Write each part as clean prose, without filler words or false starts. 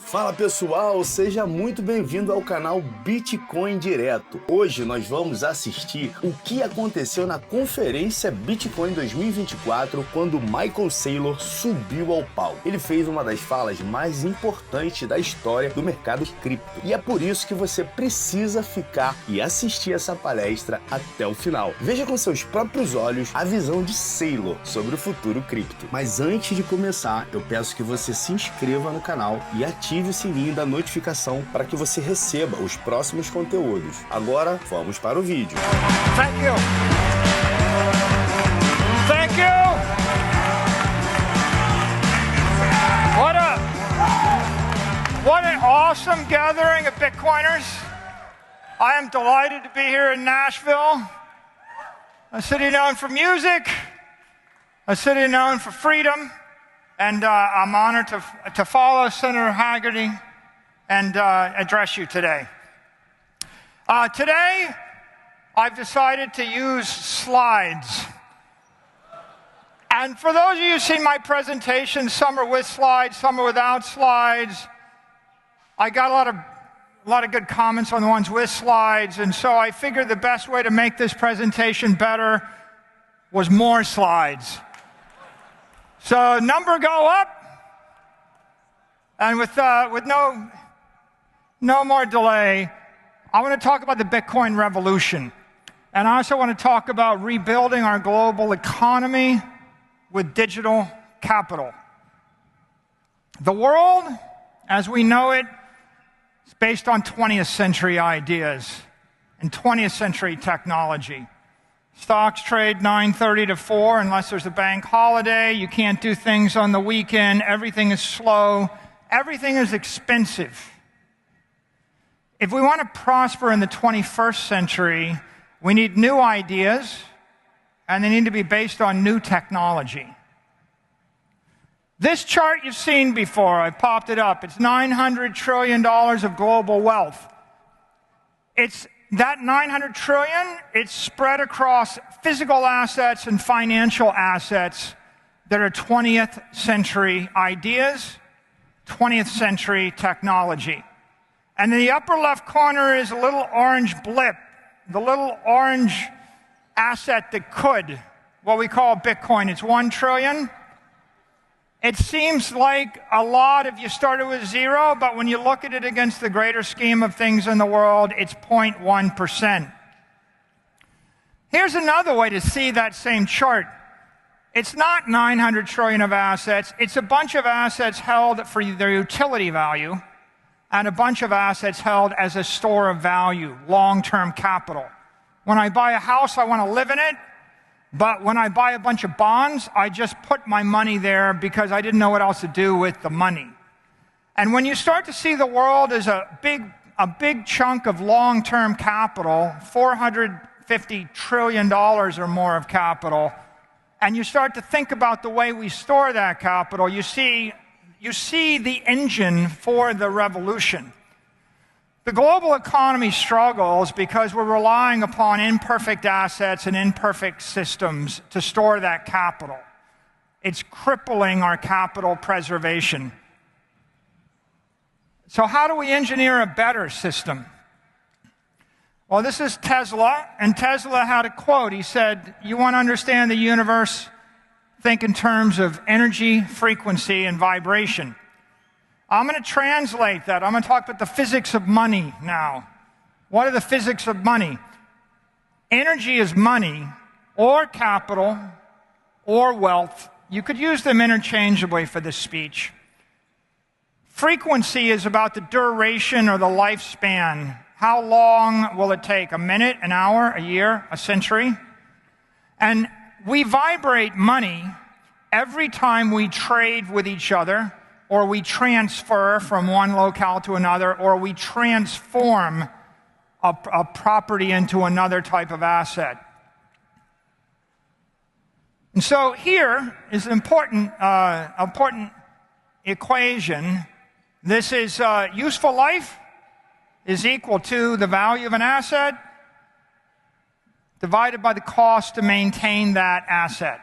Fala pessoal, seja muito bem-vindo ao canal Bitcoin Direto. Hoje nós vamos assistir o que aconteceu na conferência Bitcoin 2024 quando Michael Saylor subiu ao palco. Ele fez uma das falas mais importantes da história do mercado cripto e é por isso que você precisa ficar e assistir essa palestra até o final. Veja com seus próprios olhos a visão de Saylor sobre o futuro cripto. Mas antes de começar, eu peço que você se inscreva no canal e ative o sininho da notificação para que você receba os próximos conteúdos. Agora, vamos para o vídeo. Thank you. Thank you. What an awesome gathering of Bitcoiners. I am delighted to be here in Nashville, a city known for music, a city known for freedom. And I'm honored to follow Senator Haggerty and address you today. Today, I've decided to use slides. And for those of you who've seen my presentation, some are with slides, some are without slides. I got a lot of good comments on the ones with slides, and so I figured the best way to make this presentation better was more slides. So number go up, and with no more delay, I want to talk about the Bitcoin revolution. And I also want to talk about rebuilding our global economy with digital capital. The world, as we know it, is based on 20th century ideas and 20th century technology. Stocks trade 9:30 to 4 unless there's a bank holiday. You can't do things on the weekend. Everything is slow. Everything is expensive. If we want to prosper in the 21st century, we need new ideas, and they need to be based on new technology. This chart you've seen before. I popped it up. It's $900 trillion of global wealth. That $900 trillion, it's spread across physical assets and financial assets that are 20th century ideas, 20th century technology. And in the upper left corner is a little orange blip, the little orange asset that could, what we call Bitcoin. It's $1 trillion. It seems like a lot if you started with zero, but when you look at it against the greater scheme of things in the world, it's 0.1%. Here's another way to see that same chart. It's not 900 trillion of assets. It's a bunch of assets held for their utility value and a bunch of assets held as a store of value, long-term capital. When I buy a house, I want to live in it. But when I buy a bunch of bonds, I just put my money there because I didn't know what else to do with the money. And when you start to see the world as a big chunk of long-term capital, $450 trillion or more of capital, and you start to think about the way we store that capital, you see the engine for the revolution. The global economy struggles because we're relying upon imperfect assets and imperfect systems to store that capital. It's crippling our capital preservation. So how do we engineer a better system? Well, this is Tesla, and Tesla had a quote. He said, "You want to understand the universe? Think in terms of energy, frequency, and vibration." I'm going to translate that. I'm going to talk about the physics of money now. What are the physics of money? Energy is money, or capital, or wealth. You could use them interchangeably for this speech. Frequency is about the duration or the lifespan. How long will it take? A minute, an hour, a year, a century? And we vibrate money every time we trade with each other, or we transfer from one locale to another, or we transform a property into another type of asset. And so here is an important equation. This is useful life is equal to the value of an asset divided by the cost to maintain that asset.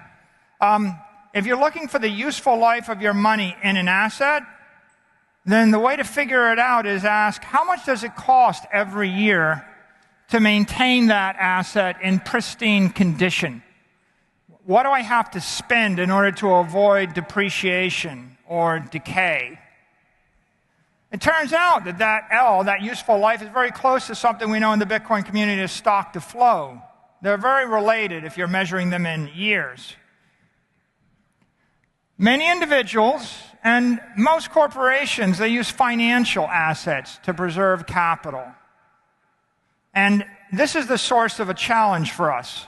If you're looking for the useful life of your money in an asset, then the way to figure it out is ask, how much does it cost every year to maintain that asset in pristine condition? What do I have to spend in order to avoid depreciation or decay? It turns out that that useful life, is very close to something we know in the Bitcoin community as stock to flow. They're very related if you're measuring them in years. Many individuals and most corporations, they use financial assets to preserve capital. And this is the source of a challenge for us.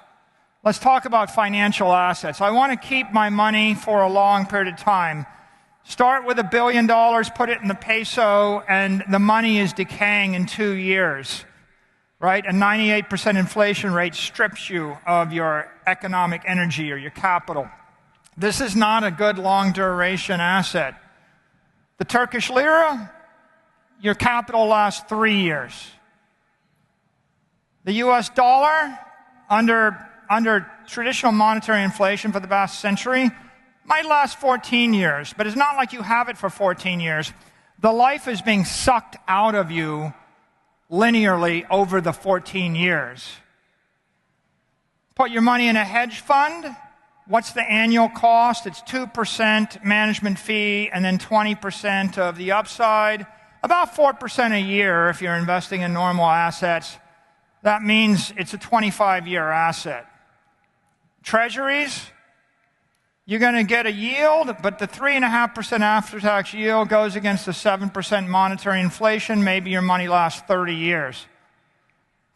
Let's talk about financial assets. I want to keep my money for a long period of time. Start with $1 billion, put it in the peso, and the money is decaying in 2 years, right? A 98% inflation rate strips you of your economic energy or your capital. This is not a good long-duration asset. The Turkish lira, your capital lasts 3 years. The US dollar, under traditional monetary inflation for the past century, might last 14 years, but it's not like you have it for 14 years. The life is being sucked out of you linearly over the 14 years. Put your money in a hedge fund. What's the annual cost? It's 2% management fee and then 20% of the upside. About 4% a year if you're investing in normal assets. That means it's a 25-year asset. Treasuries, you're going to get a yield, but the 3.5% after-tax yield goes against the 7% monetary inflation. Maybe your money lasts 30 years.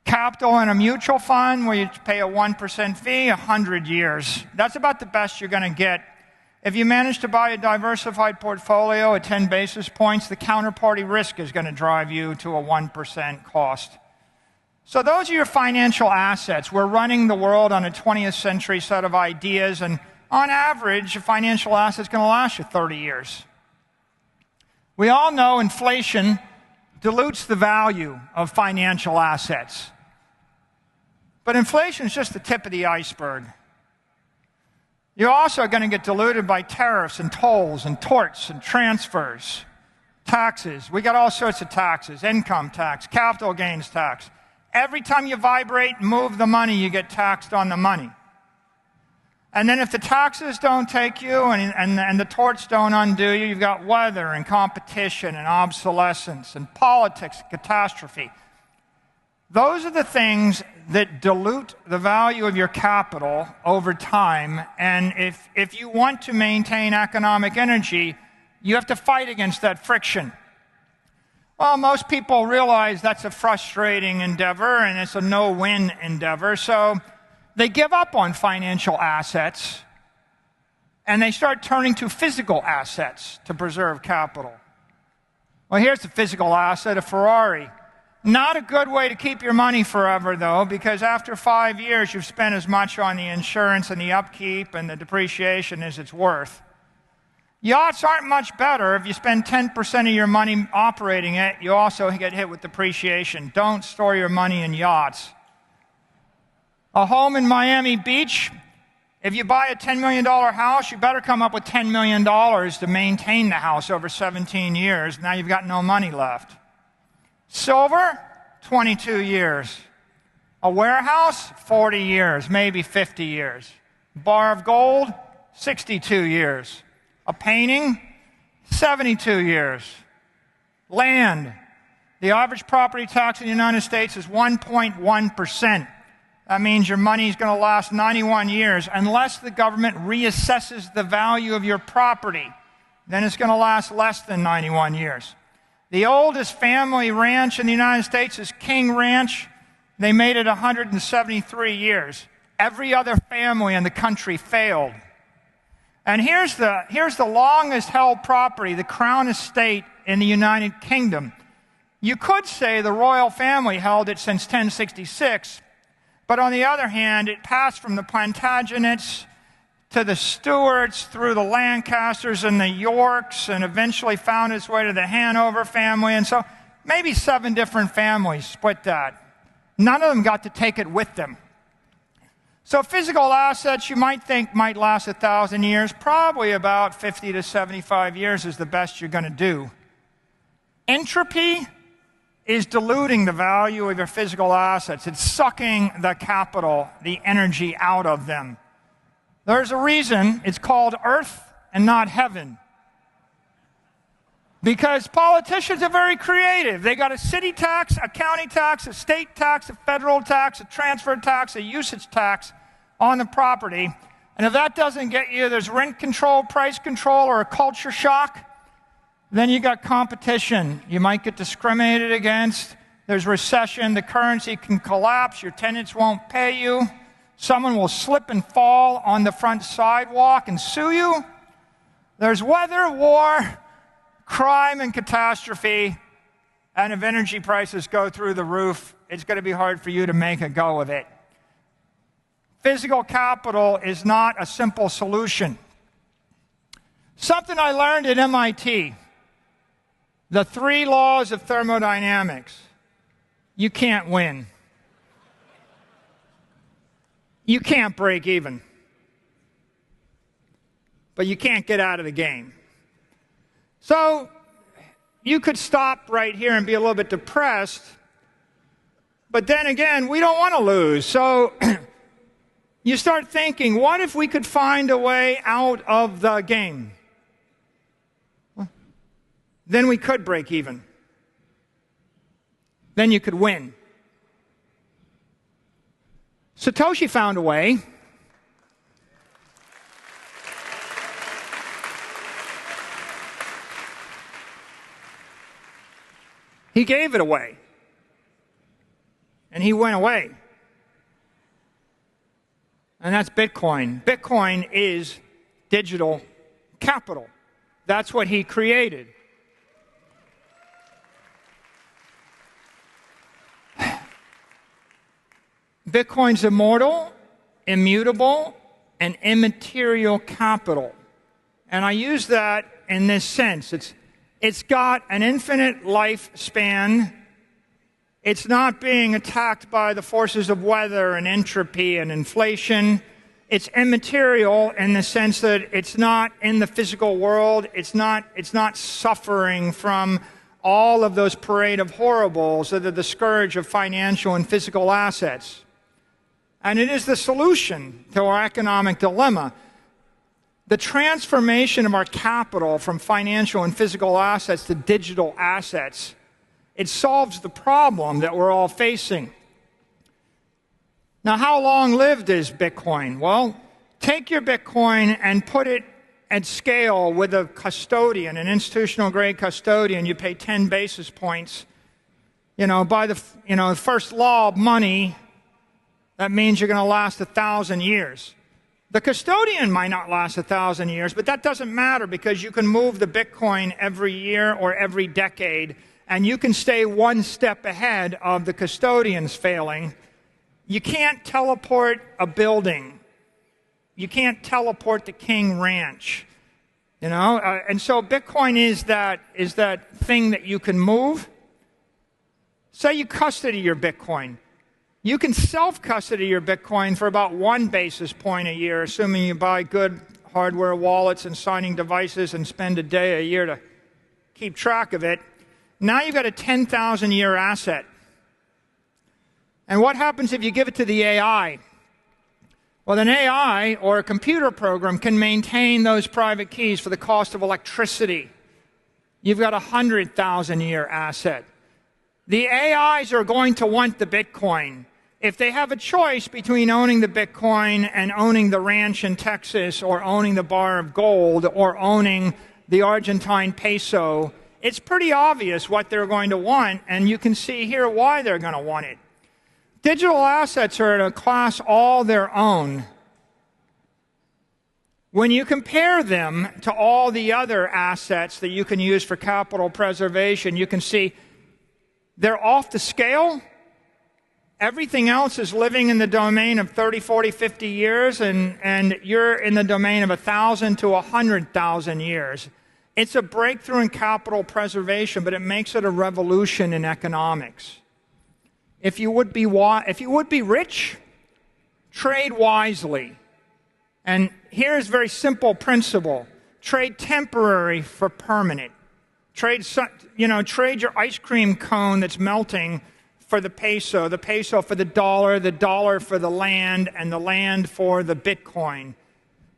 Capital in a mutual fund where you pay a 1% fee, 100 years. That's about the best you're going to get. If you manage to buy a diversified portfolio at 10 basis points, the counterparty risk is going to drive you to a 1% cost. So those are your financial assets. We're running the world on a 20th century set of ideas, and on average, a financial asset is going to last you 30 years. We all know inflation dilutes the value of financial assets. But inflation is just the tip of the iceberg. You're also going to get diluted by tariffs and tolls and torts and transfers, taxes. We got all sorts of taxes: income tax, capital gains tax. Every time you vibrate and move the money, you get taxed on the money. And then if the taxes don't take you and the torts don't undo you, you've got weather and competition and obsolescence and politics, catastrophe. Those are the things that dilute the value of your capital over time. And if you want to maintain economic energy, you have to fight against that friction. Well, most people realize that's a frustrating endeavor and it's a no-win endeavor, so they give up on financial assets and they start turning to physical assets to preserve capital. Well, here's the physical asset, a Ferrari. Not a good way to keep your money forever, though, because after 5 years, you've spent as much on the insurance and the upkeep and the depreciation as it's worth. Yachts aren't much better. If you spend 10% of your money operating it, you also get hit with depreciation. Don't store your money in yachts. A home in Miami Beach, if you buy a $10 million house, you better come up with $10 million to maintain the house over 17 years. Now you've got no money left. Silver, 22 years. A warehouse, 40 years, maybe 50 years. Bar of gold, 62 years. A painting, 72 years. Land, the average property tax in the United States is 1.1%. That means your money is going to last 91 years unless the government reassesses the value of your property. Then it's going to last less than 91 years. The oldest family ranch in the United States is King Ranch. They made it 173 years. Every other family in the country failed. And here's the longest held property, the Crown Estate in the United Kingdom. You could say the royal family held it since 1066, but on the other hand, it passed from the Plantagenets to the Stuarts, through the Lancasters and the Yorks, and eventually found its way to the Hanover family. And so maybe 7 different families split that. None of them got to take it with them. So physical assets you might think might last 1,000 years. Probably about 50 to 75 years is the best you're going to do. Entropy is diluting the value of your physical assets. It's sucking the capital, the energy out of them. There's a reason it's called earth and not heaven. Because politicians are very creative. They got a city tax, a county tax, a state tax, a federal tax, a transfer tax, a usage tax on the property. And if that doesn't get you, there's rent control, price control, or a culture shock. Then you got competition. You might get discriminated against. There's recession. The currency can collapse. Your tenants won't pay you. Someone will slip and fall on the front sidewalk and sue you. There's weather, war, crime, and catastrophe. And if energy prices go through the roof, it's going to be hard for you to make a go of it. Physical capital is not a simple solution. Something I learned at MIT. The 3 laws of thermodynamics. You can't win. You can't break even. But you can't get out of the game. So you could stop right here and be a little bit depressed. But then again, we don't want to lose. So you start thinking, what if we could find a way out of the game? Then we could break even. Then you could win. Satoshi found a way. He gave it away. And he went away. And that's Bitcoin. Bitcoin is digital capital. That's what he created. Bitcoin's immortal, immutable, and immaterial capital. And I use that in this sense. It's got an infinite lifespan. It's not being attacked by the forces of weather and entropy and inflation. It's immaterial in the sense that it's not in the physical world. It's not suffering from all of those parade of horribles that are the scourge of financial and physical assets. And it is the solution to our economic dilemma. The transformation of our capital from financial and physical assets to digital assets, it solves the problem that we're all facing. Now, how long-lived is Bitcoin? Well, take your Bitcoin and put it at scale with a custodian, an institutional-grade custodian. You pay 10 basis points. By the first law of money, that means you're going to last 1,000 years. The custodian might not last 1,000 years, but that doesn't matter because you can move the Bitcoin every year or every decade, and you can stay one step ahead of the custodians failing. You can't teleport a building. You can't teleport the King Ranch. And so Bitcoin is that thing that you can move. Say you custody your Bitcoin. You can self-custody your Bitcoin for about 1 basis point a year, assuming you buy good hardware wallets and signing devices and spend a day a year to keep track of it. Now you've got a 10,000-year asset. And what happens if you give it to the AI? Well, an AI or a computer program can maintain those private keys for the cost of electricity. You've got a 100,000-year asset. The AIs are going to want the Bitcoin. If they have a choice between owning the Bitcoin and owning the ranch in Texas or owning the bar of gold or owning the Argentine peso, it's pretty obvious what they're going to want, and you can see here why they're going to want it. Digital assets are in a class all their own. When you compare them to all the other assets that you can use for capital preservation, you can see they're off the scale. Everything else is living in the domain of 30, 40, 50 years, and you're in the domain of 1,000 to 100,000 years. It's a breakthrough in capital preservation, but it makes it a revolution in economics. If you would be rich, trade wisely. And here's a very simple principle. Trade temporary for permanent. Trade your ice cream cone that's melting for the peso for the dollar for the land, and the land for the Bitcoin.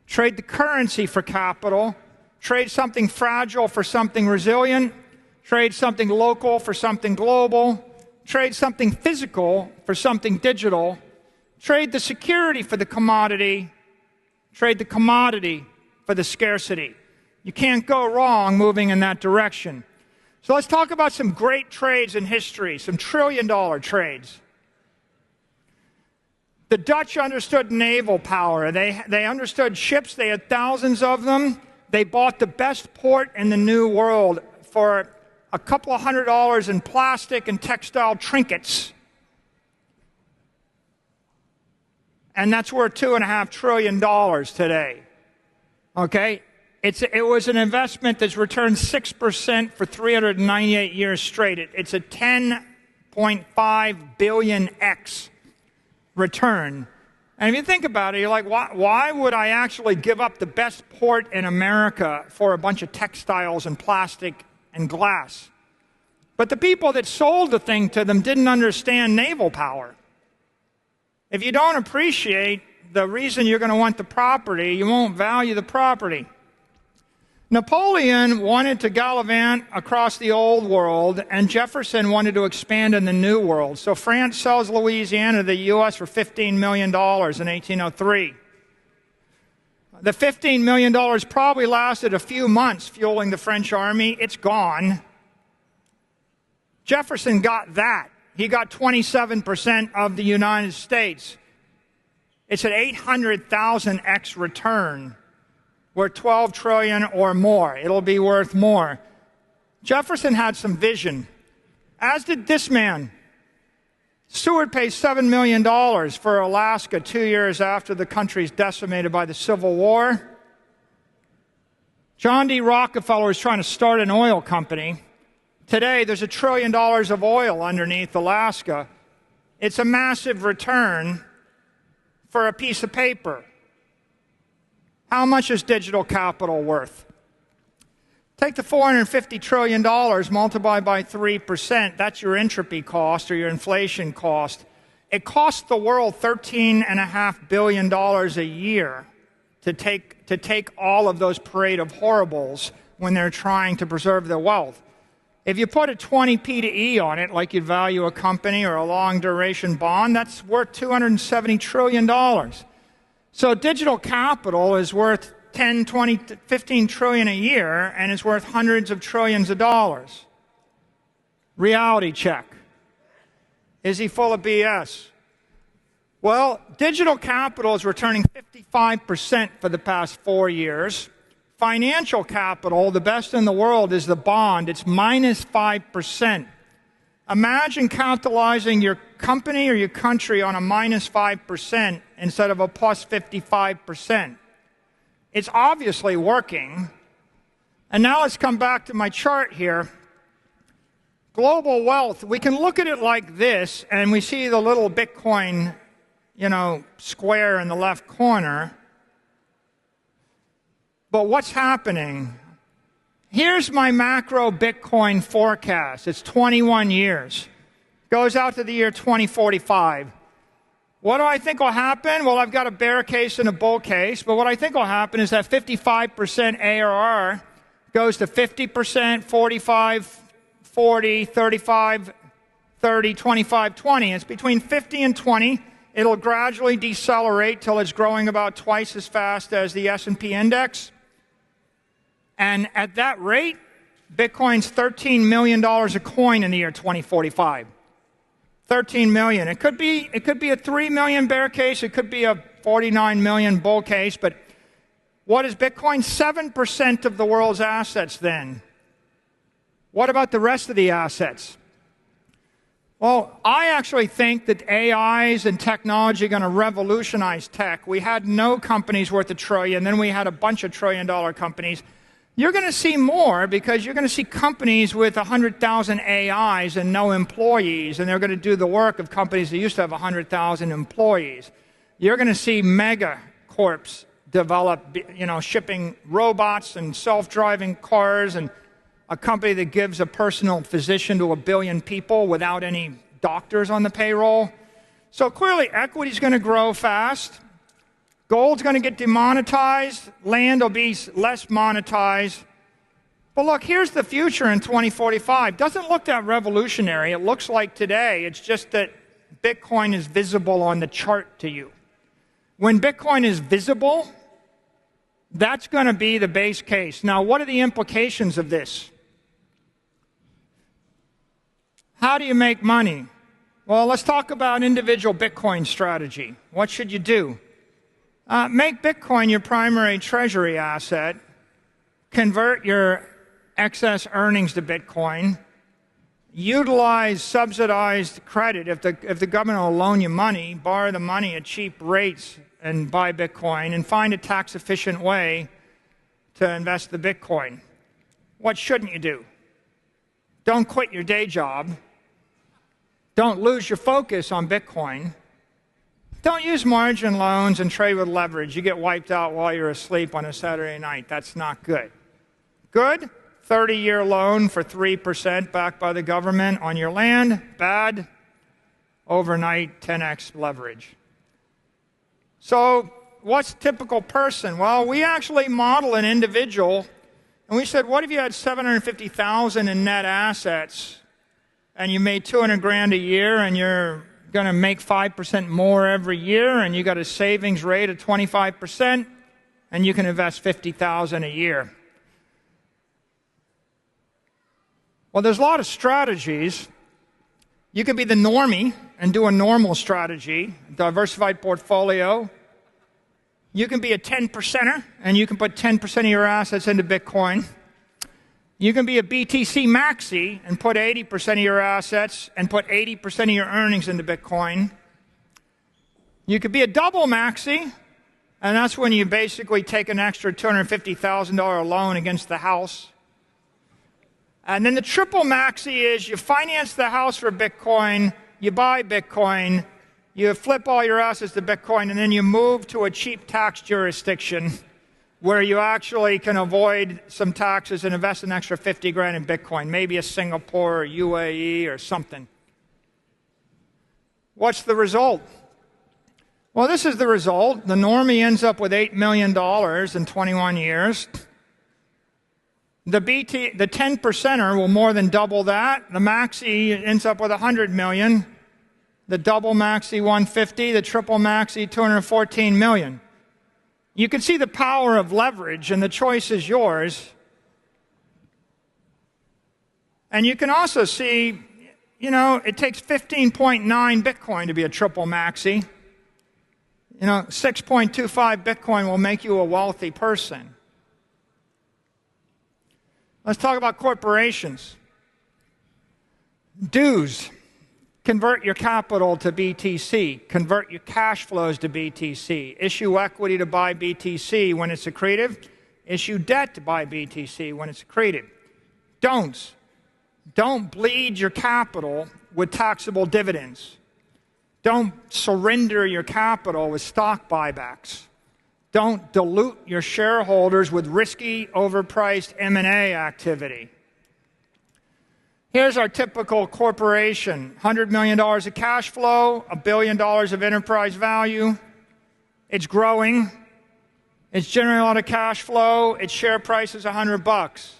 Trade the currency for capital. Trade something fragile for something resilient. Trade something local for something global. Trade something physical for something digital. Trade the security for the commodity. Trade the commodity for the scarcity. You can't go wrong moving in that direction. So let's talk about some great trades in history, some trillion-dollar trades. The Dutch understood naval power. They understood ships. They had thousands of them. They bought the best port in the New World for a couple of $100 in plastic and textile trinkets. And that's worth $2.5 trillion today. Okay? It was an investment that's returned 6% for 398 years straight. It's a 10.5 billion X return. And if you think about it, you're like, why would I actually give up the best port in America for a bunch of textiles and plastic and glass? But the people that sold the thing to them didn't understand naval power. If you don't appreciate the reason you're going to want the property, you won't value the property. Napoleon wanted to gallivant across the old world, and Jefferson wanted to expand in the new world. So France sells Louisiana to the U.S. for $15 million in 1803. The $15 million probably lasted a few months fueling the French army. It's gone. Jefferson got that. He got 27% of the United States. It's an 800,000x return. Worth 12 trillion or more. It'll be worth more. Jefferson had some vision, as did this man. Seward pays $7 million for Alaska 2 years after the country's decimated by the Civil War. John D. Rockefeller is trying to start an oil company. Today, there's $1 trillion of oil underneath Alaska. It's a massive return for a piece of paper. How much is digital capital worth? Take the $450 trillion, multiply by 3%. That's your entropy cost or your inflation cost. It costs the world $13.5 billion a year to take all of those parade of horribles when they're trying to preserve their wealth. If you put a 20 P to E on it, like you'd value a company or a long-duration bond, that's worth $270 trillion. So digital capital is worth 10, 20, 15 trillion a year, and is worth hundreds of trillions of dollars. Reality check. Is he full of BS? Well, digital capital is returning 55% for the past 4 years. Financial capital, the best in the world, is the bond. It's minus 5%. Imagine capitalizing your company or your country on a minus 5% instead of a plus 55%. It's obviously working. And now let's come back to my chart here. Global wealth, we can look at it like this, and we see the little Bitcoin, square in the left corner. But what's happening? Here's my macro Bitcoin forecast. It's 21 years. Goes out to the year 2045. What do I think will happen? Well, I've got a bear case and a bull case, but what I think will happen is that 55% ARR goes to 50%, 45, 40, 35, 30, 25, 20. It's between 50 and 20. It'll gradually decelerate till it's growing about twice as fast as the S&P index. And at that rate, Bitcoin's $13 million a coin in the year 2045. 13 million. It could be a 3 million bear case. It could be a 49 million bull case. But what is Bitcoin? 7% of the world's assets then. What about the rest of the assets? Well, I actually think that AIs and technology are going to revolutionize tech. We had no companies worth $1 trillion. Then we had a bunch of $1 trillion companies. You're going to see more because you're going to see companies with 100,000 AIs and no employees, and they're going to do the work of companies that used to have 100,000 employees. You're going to see mega corps develop, shipping robots and self-driving cars and a company that gives a personal physician to 1 billion people without any doctors on the payroll. So clearly, equity is going to grow fast. Gold's going to get demonetized. Land will be less monetized. But look, here's the future in 2045. Doesn't look that revolutionary. It looks like today. It's just that Bitcoin is visible on the chart to you. When Bitcoin is visible, that's going to be the base case. Now, what are the implications of this? How do you make money? Well, let's talk about individual Bitcoin strategy. What should you do? Make Bitcoin your primary treasury asset. Convert your excess earnings to Bitcoin. Utilize subsidized credit. If the government will loan you money, borrow the money at cheap rates and buy Bitcoin, and find a tax-efficient way to invest the Bitcoin. What shouldn't you do? Don't quit your day job. Don't lose your focus on Bitcoin. Don't use margin loans and trade with leverage. You get wiped out while you're asleep on a Saturday night. That's not good. Good? 30-year loan for 3% backed by the government on your land. Bad? Overnight 10x leverage. So what's typical person? Well, we actually model an individual, and we said, what if you had $750,000 in net assets, and you made $200,000 a year, and you're going to make 5% more every year, and you got a savings rate of 25%, and you can invest $50,000 a year. Well, there's a lot of strategies. You could be the normie and do a normal strategy, diversified portfolio. You can be a 10%er, and you can put 10% of your assets into Bitcoin. You can be a BTC maxi and put 80% of your assets and put 80% of your earnings into Bitcoin. You could be a double maxi, and that's when you basically take an extra $250,000 loan against the house. And then the triple maxi is you finance the house for Bitcoin, you buy Bitcoin, you flip all your assets to Bitcoin, and then you move to a cheap tax jurisdiction where you actually can avoid some taxes and invest an extra $50,000 in Bitcoin, maybe a Singapore or UAE or something. What's the result? Well, this is the result. The normie ends up with $8 million in 21 years. The 10%er will more than double that. The maxi ends up with $100 million. The double maxi, $150. The triple maxi, $214 million. You can see the power of leverage, and the choice is yours. And you can also see, it takes 15.9 Bitcoin to be a triple maxi. 6.25 Bitcoin will make you a wealthy person. Let's talk about corporations. Dues. Convert your capital to BTC. Convert your cash flows to BTC. Issue equity to buy BTC when it's accretive. Issue debt to buy BTC when it's accretive. Don'ts. Don't bleed your capital with taxable dividends. Don't surrender your capital with stock buybacks. Don't dilute your shareholders with risky, overpriced M&A activity. Here's our typical corporation. $100 million of cash flow, $1 billion of enterprise value. It's growing. It's generating a lot of cash flow. Its share price is $100.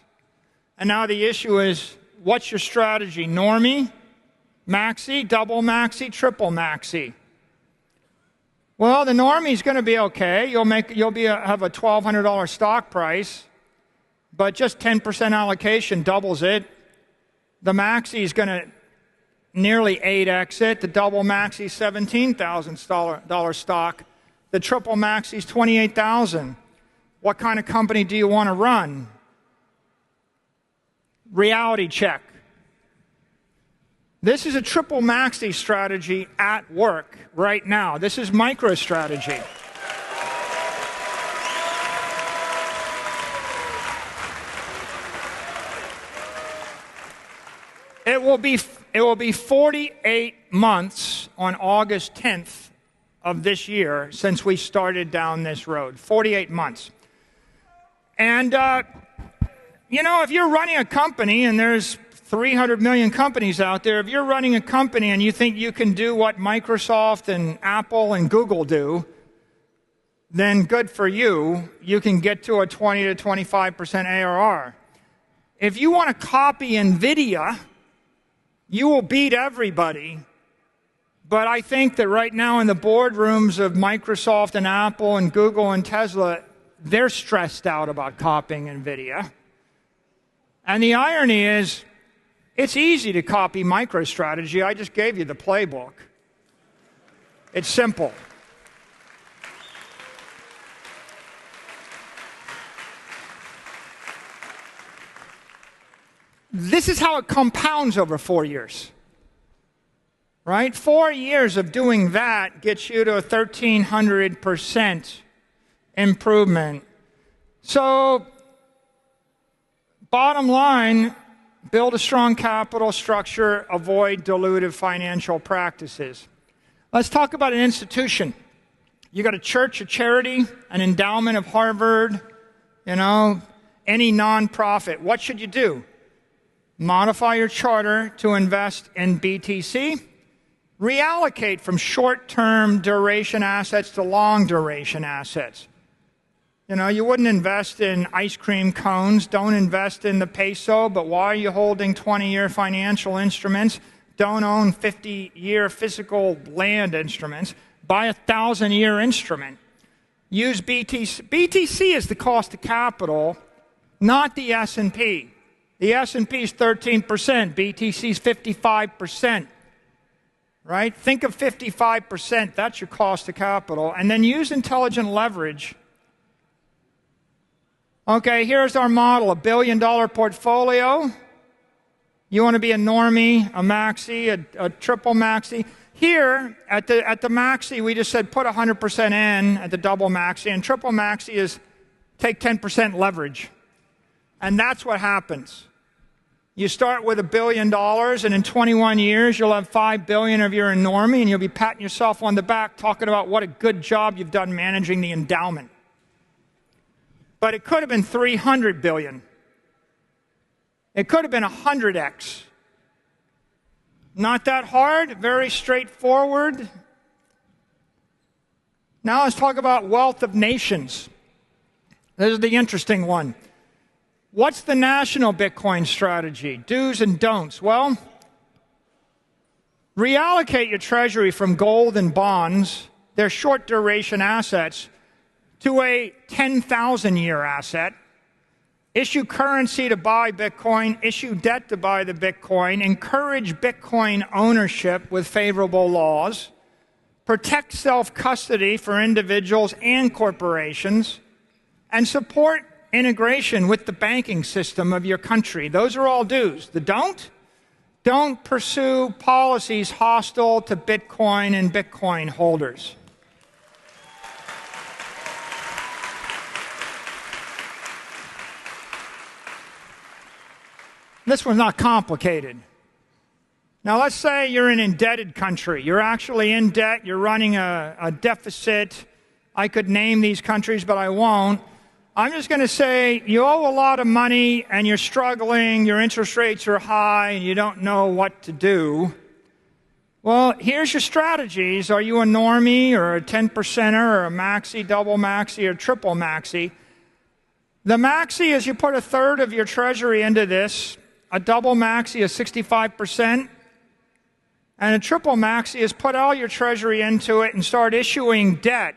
And now the issue is, what's your strategy? Normie, maxi, double maxi, triple maxi. Well, the normie's going to be okay. You'll have a $1,200 stock price, but just 10% allocation doubles it. The maxi is going to nearly 8x it. The double maxi is $17,000 stock. The triple maxi is $28,000. What kind of company do you want to run? Reality check. This is a triple maxi strategy at work right now. This is MicroStrategy. It will be 48 months on August 10th of this year since we started down this road. 48 months. And if you're running a company, and there's 300 million companies out there, if you're running a company and you think you can do what Microsoft and Apple and Google do, then good for you. You can get to a 20 to 25% ARR. If you want to copy NVIDIA, you will beat everybody. But I think that right now in the boardrooms of Microsoft and Apple and Google and Tesla, they're stressed out about copying NVIDIA. And the irony is, it's easy to copy MicroStrategy. I just gave you the playbook. It's simple. This is how it compounds over 4 years. Right? 4 years of doing that gets you to a 1,300% improvement. So, bottom line, build a strong capital structure, avoid dilutive financial practices. Let's talk about an institution. You got a church, a charity, an endowment of Harvard, any nonprofit. What should you do? Modify your charter to invest in BTC. Reallocate from short-term duration assets to long-duration assets. You wouldn't invest in ice cream cones. Don't invest in the peso, but why are you holding 20-year financial instruments? Don't own 50-year physical land instruments. Buy a 1,000-year instrument. Use BTC. BTC is the cost of capital, not the S&P. The S&P is 13%. BTC is 55%. Right? Think of 55%. That's your cost of capital. And then use intelligent leverage. Okay, here's our model, $1 billion portfolio. You want to be a normie, a maxi, a triple maxi. Here, at the maxi, we just said put 100% in at the double maxi, and triple maxi is take 10% leverage. And that's what happens. You start with $1 billion, and in 21 years, you'll have $5 billion of your normie, and you'll be patting yourself on the back, talking about what a good job you've done managing the endowment. But it could have been 300 billion. It could have been 100x. Not that hard, very straightforward. Now let's talk about wealth of nations. This is the interesting one. What's the national Bitcoin strategy? Do's and don'ts. Well, reallocate your treasury from gold and bonds, they're short duration assets, to a 10,000-year asset. Issue currency to buy Bitcoin, issue debt to buy the Bitcoin, encourage Bitcoin ownership with favorable laws, protect self-custody for individuals and corporations, and support integration with the banking system of your country. Those are all do's. The don't pursue policies hostile to Bitcoin and Bitcoin holders. This one's not complicated. Now let's say you're an indebted country. You're actually in debt. You're running a deficit. I could name these countries, but I won't. I'm just going to say you owe a lot of money and you're struggling, your interest rates are high, and you don't know what to do. Well, here's your strategies. Are you a normie or a 10%er or a maxi, double maxi, or triple maxi? The maxi is you put a third of your treasury into this. A double maxi is 65%. And a triple maxi is put all your treasury into it and start issuing debt.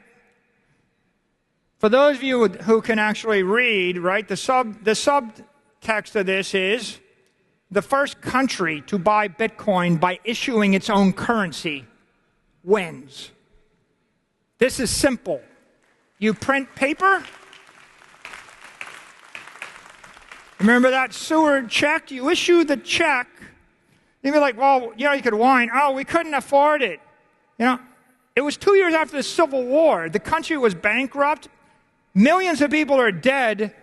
For those of you who can actually read, right, the subtext of this is the first country to buy Bitcoin by issuing its own currency wins. This is simple. You print paper. Remember that Seward check? You issue the check. You'd be like, well, you could whine. Oh, we couldn't afford it. It was 2 years after the Civil War. The country was bankrupt. Millions of people are dead.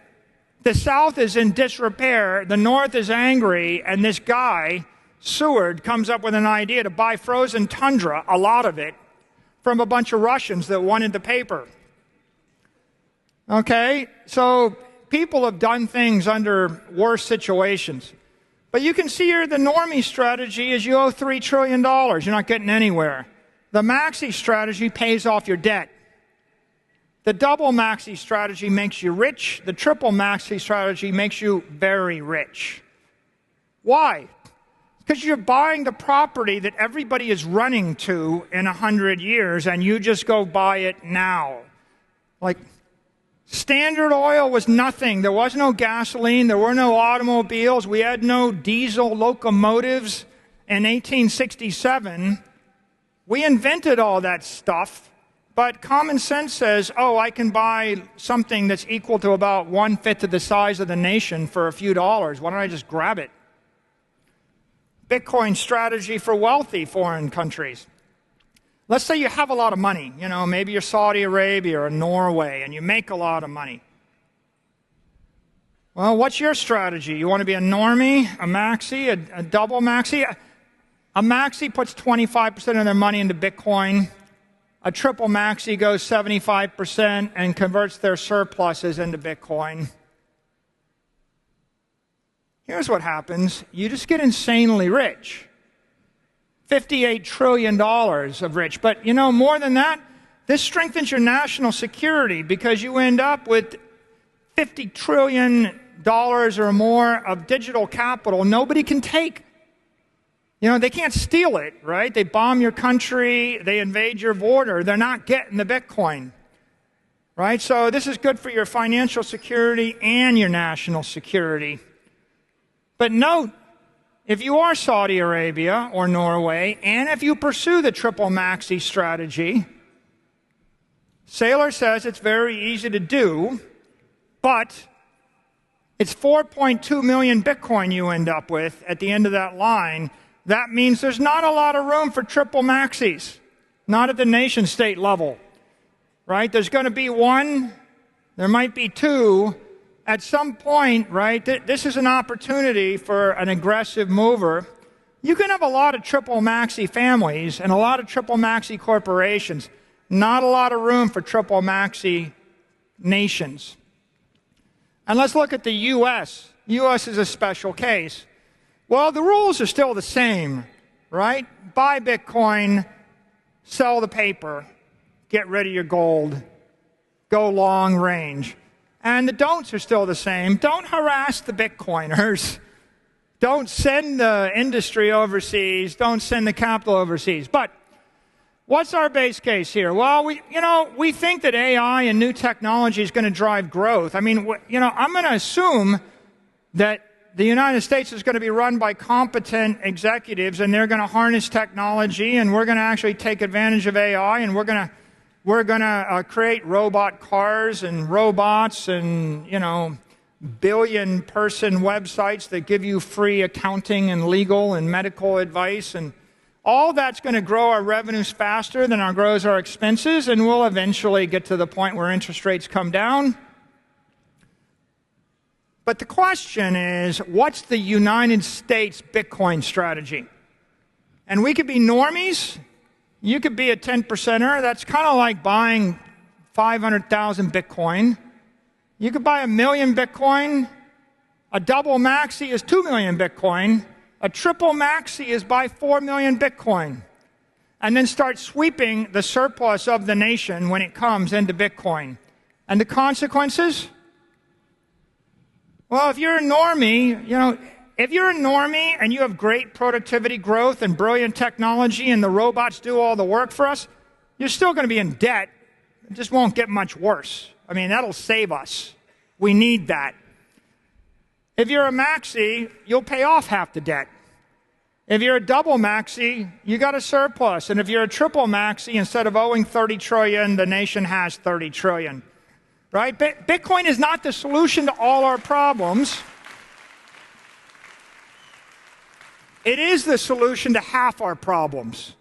The South is in disrepair. The North is angry. And this guy, Seward, comes up with an idea to buy frozen tundra, a lot of it, from a bunch of Russians that wanted the paper. Okay, so people have done things under worse situations. But you can see here the normie strategy is you owe $3 trillion. You're not getting anywhere. The maxi strategy pays off your debt. The double maxi strategy makes you rich. The triple maxi strategy makes you very rich. Why? Because you're buying the property that everybody is running to in 100 years, and you just go buy it now. Like, Standard Oil was nothing. There was no gasoline. There were no automobiles. We had no diesel locomotives in 1867. We invented all that stuff, but common sense says, oh, I can buy something that's equal to about 1/5 of the size of the nation for a few dollars. Why don't I just grab it? Bitcoin strategy for wealthy foreign countries. Let's say you have a lot of money. Maybe you're Saudi Arabia or Norway, and you make a lot of money. Well, what's your strategy? You want to be a normie, a maxi, a double maxi? A maxi puts 25% of their money into Bitcoin. A triple maxi goes 75% and converts their surpluses into Bitcoin. Here's what happens. You just get insanely rich. $58 trillion of rich. But, more than that, this strengthens your national security because you end up with $50 trillion or more of digital capital nobody can take. They can't steal it, right? They bomb your country, they invade your border. They're not getting the Bitcoin, right? So this is good for your financial security and your national security. But note, if you are Saudi Arabia or Norway, and if you pursue the triple maxi strategy, Saylor says it's very easy to do, but it's 4.2 million Bitcoin you end up with at the end of that line. That means there's not a lot of room for triple maxis, not at the nation state level, right? There's going to be one, there might be two. At some point, right, this is an opportunity for an aggressive mover. You can have a lot of triple maxi families and a lot of triple maxi corporations, not a lot of room for triple maxi nations. And let's look at the U.S. U.S. is a special case. Well, the rules are still the same, right? Buy Bitcoin, sell the paper, get rid of your gold, go long range. And the don'ts are still the same. Don't harass the Bitcoiners. Don't send the industry overseas. Don't send the capital overseas. But what's our base case here? Well, we think that AI and new technology is going to drive growth. I mean, I'm going to assume that the United States is going to be run by competent executives, and they're going to harness technology, and we're going to actually take advantage of AI, and we're going to create robot cars and robots and, billion-person websites that give you free accounting and legal and medical advice. And all that's going to grow our revenues faster than it grows our expenses, and we'll eventually get to the point where interest rates come down. But the question is, what's the United States Bitcoin strategy? And we could be normies. You could be a 10%er. That's kind of like buying 500,000 Bitcoin. You could buy 1 million Bitcoin. A double maxi is 2 million Bitcoin. A triple maxi is buy 4 million Bitcoin. And then start sweeping the surplus of the nation when it comes into Bitcoin. And the consequences? Well, if you're a normie, if you're a normie and you have great productivity growth and brilliant technology and the robots do all the work for us, you're still going to be in debt. It just won't get much worse. I mean, that'll save us. We need that. If you're a maxi, you'll pay off half the debt. If you're a double maxi, you got a surplus. And if you're a triple maxi, instead of owing 30 trillion, the nation has 30 trillion. Right? Bitcoin is not the solution to all our problems. It is the solution to half our problems.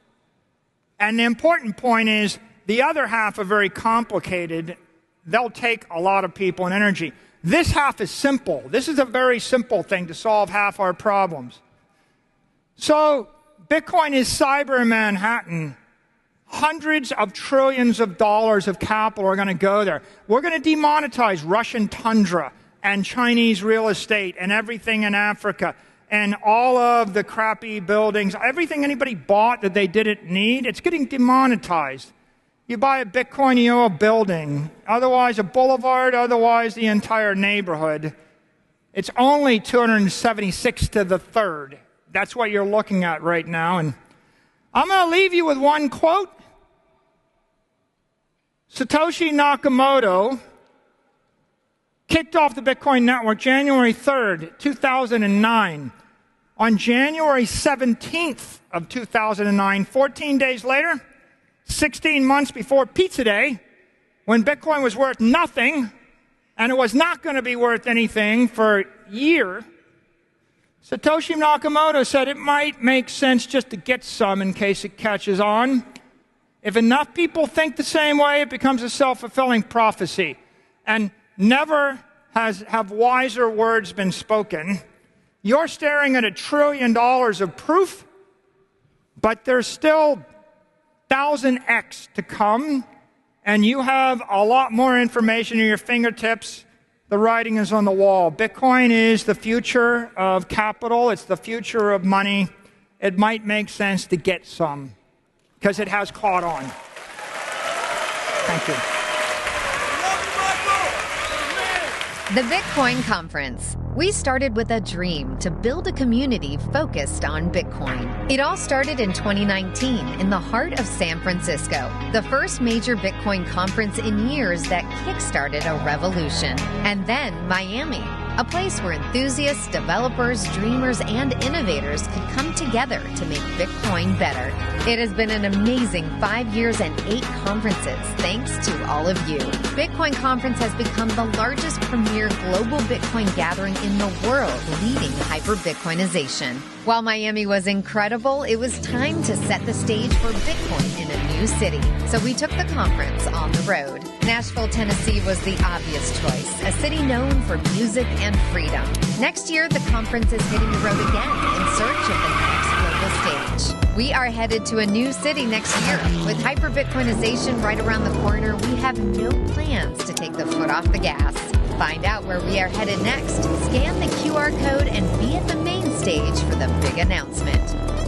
And the important point is, the other half are very complicated. They'll take a lot of people and energy. This half is simple. This is a very simple thing to solve half our problems. So, Bitcoin is cyber Manhattan. Hundreds of trillions of dollars of capital are going to go there. We're going to demonetize Russian tundra. and Chinese real estate and everything in Africa and all of the crappy buildings, everything anybody bought that they didn't need, it's getting demonetized. You buy a Bitcoin, you owe a building, otherwise a boulevard, otherwise the entire neighborhood. It's only 276 to the third. That's what you're looking at right now. And I'm going to leave you with one quote. Satoshi Nakamoto kicked off the Bitcoin network January 3rd, 2009. On January 17th of 2009, 14 days later, 16 months before Pizza Day, when Bitcoin was worth nothing, and it was not going to be worth anything for a year, Satoshi Nakamoto said it might make sense just to get some in case it catches on. If enough people think the same way, it becomes a self-fulfilling prophecy. And never have wiser words been spoken. You're staring at $1 trillion of proof, but there's still 1,000x to come, and you have a lot more information at your fingertips. The writing is on the wall. Bitcoin is the future of capital. It's the future of money. It might make sense to get some because it has caught on. Thank you. The Bitcoin Conference. We started with a dream to build a community focused on Bitcoin. It all started in 2019 in the heart of San Francisco, the first major Bitcoin conference in years that kickstarted a revolution. And then Miami, a place where enthusiasts, developers, dreamers, and innovators could come together to make Bitcoin better. It has been an amazing 5 years and 8 conferences, thanks to all of you. Bitcoin Conference has become the largest premier global Bitcoin gathering in the world, leading hyper-Bitcoinization. While Miami was incredible, it was time to set the stage for Bitcoin in a new city. So we took the conference on the road. Nashville, Tennessee was the obvious choice, a city known for music and freedom. Next year, the conference is hitting the road again in search of the next global stage. We are headed to a new city next year. With hyper-Bitcoinization right around the corner, we have no plans to take the foot off the gas. Find out where we are headed next. Scan the QR code and be at the main stage for the big announcement.